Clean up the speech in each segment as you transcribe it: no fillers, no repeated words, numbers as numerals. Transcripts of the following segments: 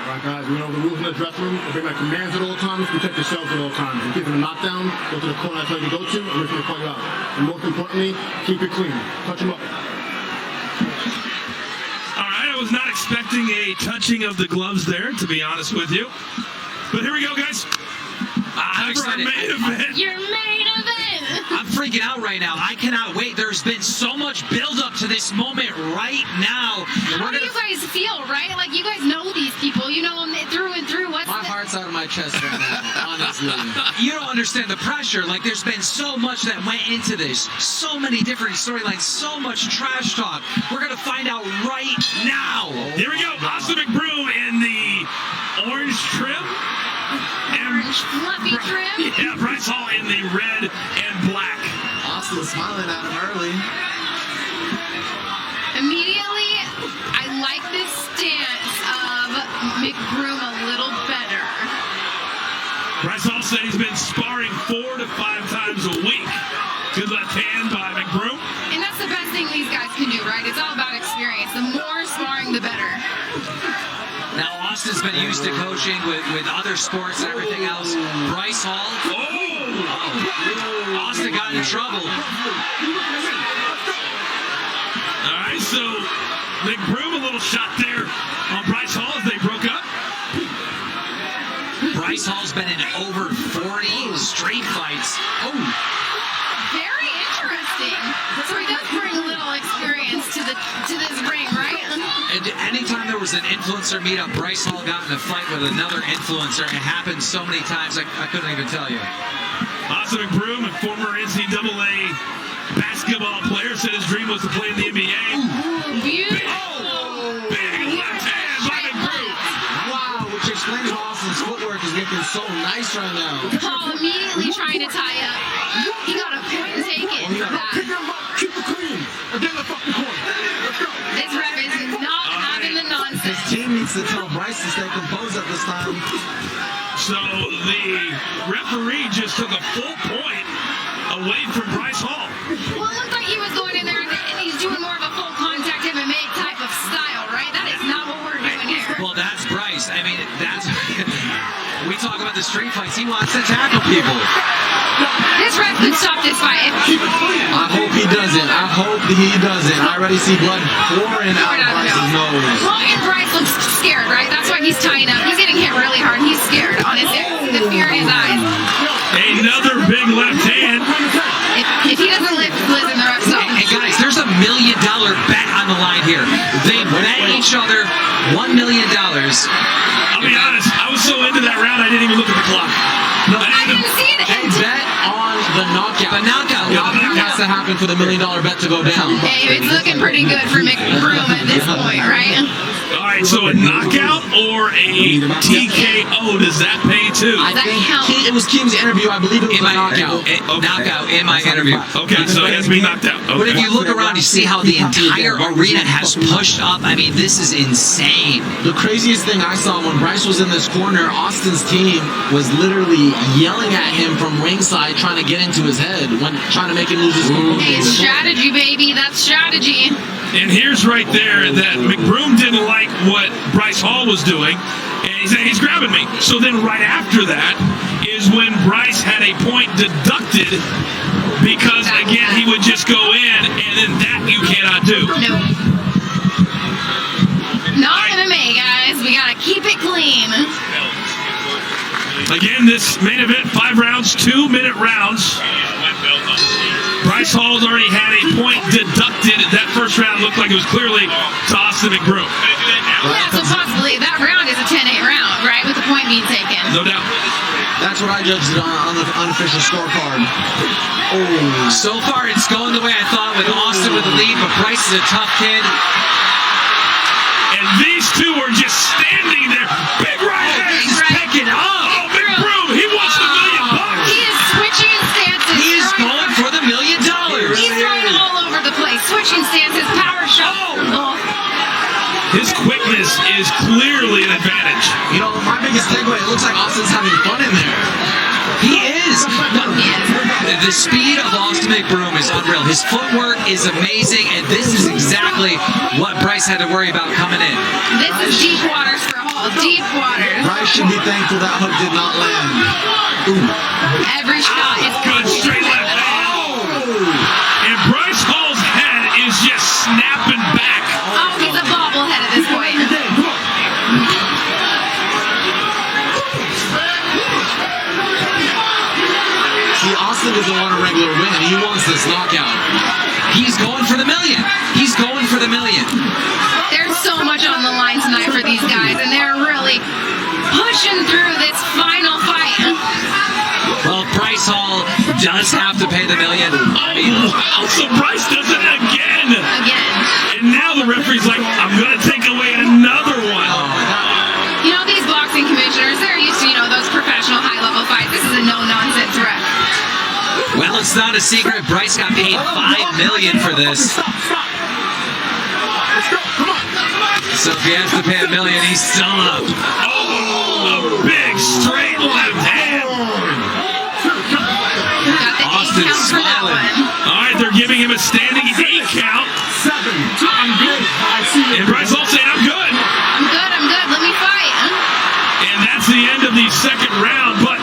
Alright guys, we know the rules in the dressing room. Obey my commands at all times, protect yourselves at all times. If you're a knockdown, go to the corner I tell you to go to, and we're going to call you out. And most importantly, keep it clean. Touch them up. Alright, I was not expecting a touching of the gloves there, to be honest with you. But here we go, guys. I'm excited. Our main event. Your main event! I'm freaking out right now. I cannot wait. There's been so much build-up to this moment right now. How do you guys feel, right? Like, you guys know these people. You know them through and through. My heart's out of my chest right now, honestly. You don't understand the pressure. Like, there's been so much that went into this. So many different storylines. So much trash talk. We're going to find out right now. Here we go. Austin McBroom in the orange trim. Orange fluffy trim. Yeah, Bryce Hall in the red and black. Austin smiling at him early. Immediately, I like this stance of McBroom a little better. Bryce Hall said he's been sparring 4 to 5 times a week. Good left hand by McBroom. And that's the best thing these guys can do, right? It's all about experience. The more sparring, the better. Now, Austin's been used to coaching with other sports and everything else. Bryce Hall. Oh! Austin got in trouble. All right, so McBroom a little shot there on Bryce Hall as they broke up. Bryce Hall's been in over 40 street fights. Oh! Very interesting. So he does bring a little experience to this ring, right? And anytime there was an influencer meetup, Bryce Hall got in a fight with another influencer. It happened so many times, I couldn't even tell you. Austin McBroom, a former NCAA basketball player, said his dream was to play in the NBA. Ooh, beautiful. Big left hand by McBroom. Wow, which explains why Austin's footwork is looking so nice right now. Paul immediately trying to tie up. He got a point taken for that. Keep it clean. And then the fucking corner. Let's go. This ref is not having the His nonsense. team needs to tell Bryce to stay composed at this time. So the referee just took a full point away from Bryce Hall. Well, it looked like he was going in there and he's doing more of a full contact MMA type of style, right? That is not what we're doing here. Well, that's Bryce. I mean, that's... We talk about the street fights. He wants to tackle people. This ref could stop this fight. I hope he doesn't. I hope he doesn't. I already see blood pouring out of Bryce's nose. Well, and Bryce looks scared, right? That's why he's tying up. He's getting hit really hard. He's scared on his the fear in his eyes. Another big left hand. If he doesn't listen, the ref's off. And guys, there's $1 million bet on the line here. They bet each other $1 million. I'll be honest, I was so into that round I didn't even look at the clock. I didn't see it. They bet on the knockout. The knockout. Knockout has to happen for the $1 million bet to go down. Hey, it's looking pretty good for McBroom at this point, right? All right, so a knockout or a TKO, does that pay too? I think it was Kim's interview. I believe it was a knockout. Knockout in my interview. Okay, so it has to be knocked out. Okay. But if you look around, you see how the entire arena has pushed up. I mean, this is insane. The craziest thing I saw when Bryce was in this corner, Austin's team was literally yelling at him from ringside, trying to get into his head, when trying to make him lose his composure. Hey, it's strategy, baby. That's strategy. And here's right there that McBroom didn't like what Bryce Hall was doing, and he said, he's grabbing me. So then right after that is when Bryce had a point deducted because, again, he would just go in, and then that you cannot do. No. Not MMA, guys. We gotta keep it clean. Again, this main event, 5 rounds, 2-minute rounds. Bryce Hall's already had a point deducted. That first round looked like it was clearly to Austin McBroom. Yeah, so possibly that round is a 10-8 round, right? With the point being taken. No doubt. That's what I judged it on the unofficial scorecard. Oh. So far, it's going the way I thought with Austin with the lead, but Bryce is a tough kid. And these two are just standing there. Big right hand. He's picking up. Oh, McBroom, he wants the $1 million. He is switching stances. He is going for the $1 million. He's throwing all over the place. Switching stances, power shot. Oh. His quickness is clearly an advantage. You know, my biggest takeaway, it looks like Austin's having fun in there. He is. The speed of Austin McBroom is unreal. His footwork is amazing, and this is exactly what Bryce had to worry about coming in. This is deep waters for Hall. Deep waters. Bryce should be thankful that hook did not land. Ooh. Every shot is Good straight left hand. And Bryce Hall's head is just snapping back. Oh, he's a bobblehead at this point. See, Austin doesn't want a regular win. He wants this knockout. He's going for the $1 million. He's going for the $1 million. There's so much on the line tonight for these guys, and they're really pushing through this final fight. Well, Bryce Hall does have to pay the $1 million. I mean, Wow, so Bryce does it again. Again. And now the referee's like, I'm going to take away another one. You know, these boxing commissioners, they're used to, those professional high-level fights. This is a no-nonsense ref. well, it's not a secret. Bryce got paid $5 million for this. So if he has to pay $1 million, he's still up. Oh, a big straight left hand. Got the 8 Austin count for that smiling. one. All right, they're giving him a standing 8 count. I'm good. I see you. And Bryce Hall saying, I'm good. I'm good. Let me fight. And that's the end of the second round. But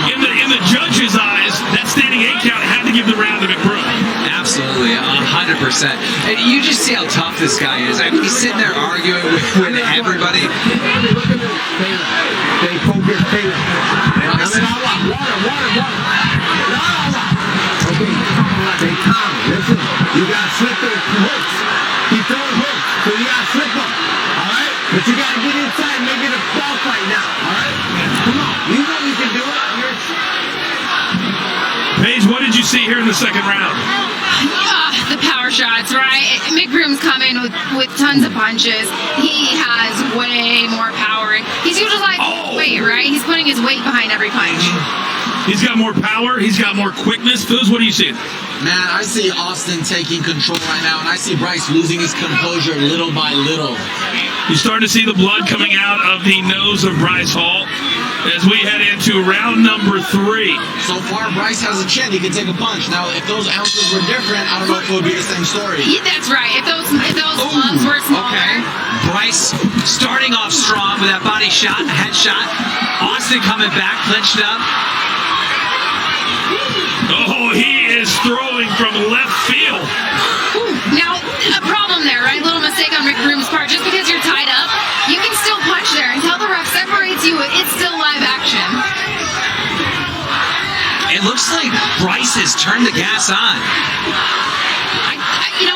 in the judge's eyes, that standing 8 count had to give the round to McBroom. Absolutely, 100%. And you just see how tough this guy is. I mean, he's sitting there arguing with everybody. They focus, stay. Okay, stay calm. Listen, you gotta slip those hooks. He throwing hooks, so you gotta slip them. Alright? But you gotta get inside and make it a ball fight now. Alright? Come on. You know you can do it. Paige, what did you see here in the second round? The power shots, right? McBroom's coming with tons of punches. He has way more power. He's utilizing his weight, right? He's putting his weight behind every punch. He's got more power. He's got more quickness. Phils, what are you seeing? Man, I see Austin taking control right now, and I see Bryce losing his composure little by little. You start to see the blood coming out of the nose of Bryce Hall as we head into round number 3. So far, Bryce has a chin. He can take a punch. Now, if those ounces were different, I don't know if it would be the same story. Yeah, that's right. If those gloves were smaller. Okay. Bryce starting off strong with that body shot, headshot. Austin coming back, clinched up. Oh, he is throwing from left field. Now, a problem there, right? Little mistake on McBroom's part. Just because you're tied up, you can still punch there. Until the ref separates you, it's still live action. It looks like Bryce has turned the gas on.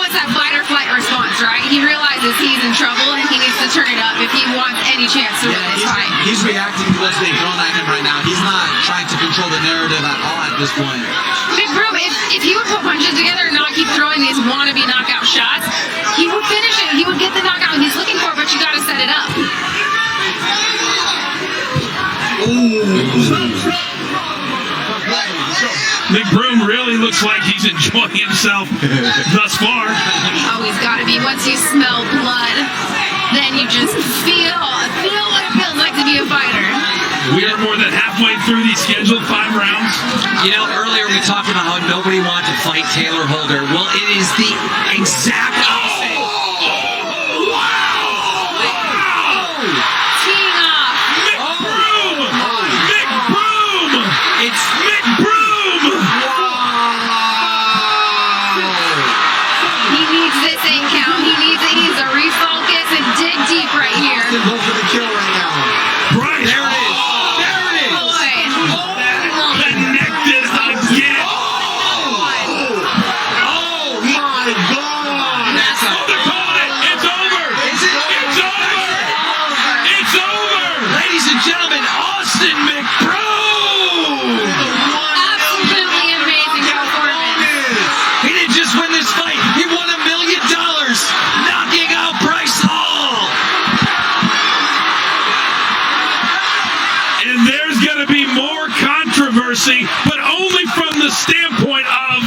It's that fight or flight response, right? He realizes he's in trouble and he needs to turn it up if he wants any chance to win this fight. He's reacting to what's being thrown at him right now. He's not trying to control the narrative at all at this point. McBroom, if he would put punches together and not keep throwing these wannabe knockout shots, he would finish it. He would get the knockout he's looking for, but you got to set it up. McBroom really looks like he's enjoying himself thus far. Oh, he's got to be. Once you smell blood, then you just feel what it feels like to be a fighter. We are more than halfway through the scheduled 5 rounds. Earlier we talked about how nobody wanted to fight Taylor Holder. Well, it is the exact opposite. Teeing off. McBroom! McBroom! It's McBroom! He needs this 8 count. He needs to refocus and dig deep right here. Go for the kill right now. Bryce! There it is! Connected again! Oh my God! That's controversy, but only from the standpoint of,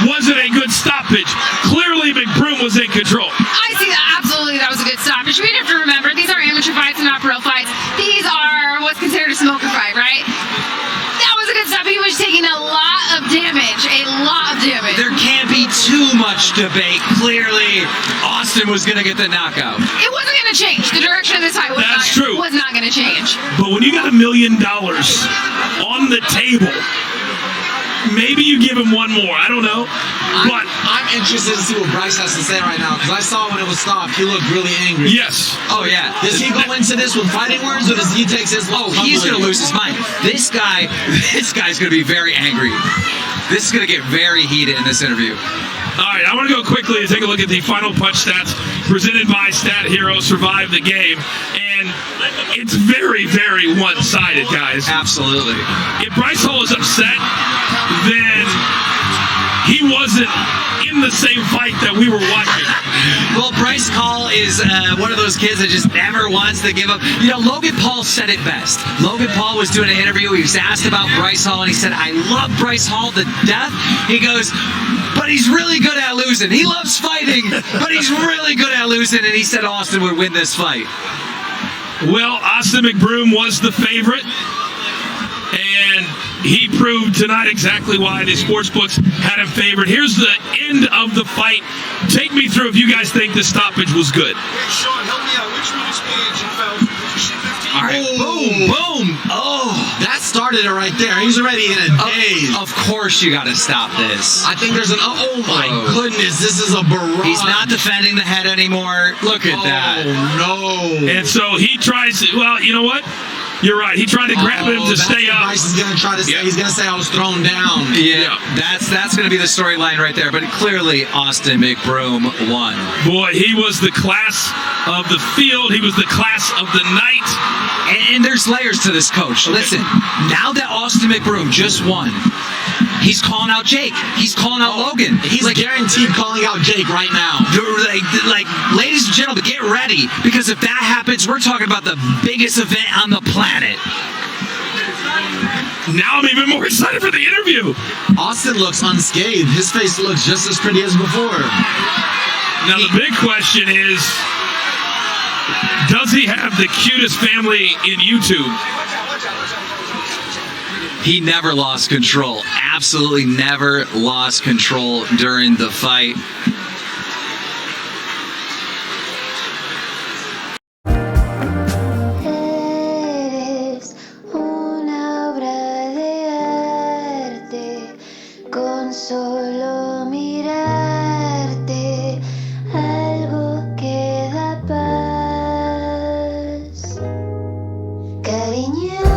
was it a good stoppage? Clearly, McBroom was in control. I see that. Absolutely, that was a good stoppage. We have to remember, these are amateur fights and not real fights. These are what's considered a smoker fight, right? That was a good stoppage. He was taking a lot of damage. A lot of damage. There can't be too much debate. Clearly, Austin was going to get the knockout. It wasn't going to change. The direction of this fight was, That's true. Was not going to change. But when you got $1 million on the table, maybe you give him one more. I don't know. But I'm interested to see what Bryce has to say right now, because I saw when it was stopped, he looked really angry. yes. Oh, yeah. Does he go into this with fighting words, or does he take his He's going to lose his mind. This guy's going to be very angry. This is going to get very heated in this interview. All right, I want to go quickly and take a look at the final punch stats presented by Stat Hero Survive the Game. And it's very, very one-sided, guys. Absolutely. If Bryce Hall is upset, then he wasn't in the same fight that we were watching. Well, Bryce Hall is one of those kids that just never wants to give up. You know, Logan Paul said it best. Logan Paul was doing an interview. He was asked about Bryce Hall, and he said, I love Bryce Hall to death. He goes, but he's really good at losing. He loves fighting, but he's really good at losing, and he said Austin would win this fight. Well, Austin McBroom was the favorite, and he proved tonight exactly why the sportsbooks had him favored. Here's the end of the fight. Take me through if you guys think the stoppage was good. Sean, help me out. Which one experience you felt? Did you see 15? All right, boom, boom. Oh, That started it right there. He's already in a daze. of course you got to stop this. I think there's oh my goodness, this is a barrage. He's not defending the head anymore. Look at that. Oh no. And so he tries to, well, you know what? You're right. He tried to grab him to that's stay what up. Bryce is gonna try to say. Yeah. He's gonna say I was thrown down. Yeah, that's going to be the storyline right there. But clearly, Austin McBroom won. Boy, he was the class of the field. He was the class of the night. And there's layers to this, Coach. Listen, now that Austin McBroom just won, he's calling out Jake. He's calling out Logan. He's guaranteed calling out Jake right now. Like, ladies and gentlemen, get ready, because if that happens, we're talking about the biggest event on the planet. Now I'm even more excited for the interview. Austin looks unscathed. His face looks just as pretty as before. Now the big question is, does he have the cutest family in YouTube? He never lost control. Absolutely never lost control during the fight. Eres una obra de arte, con solo mirarte, algo que da paz. Cariño.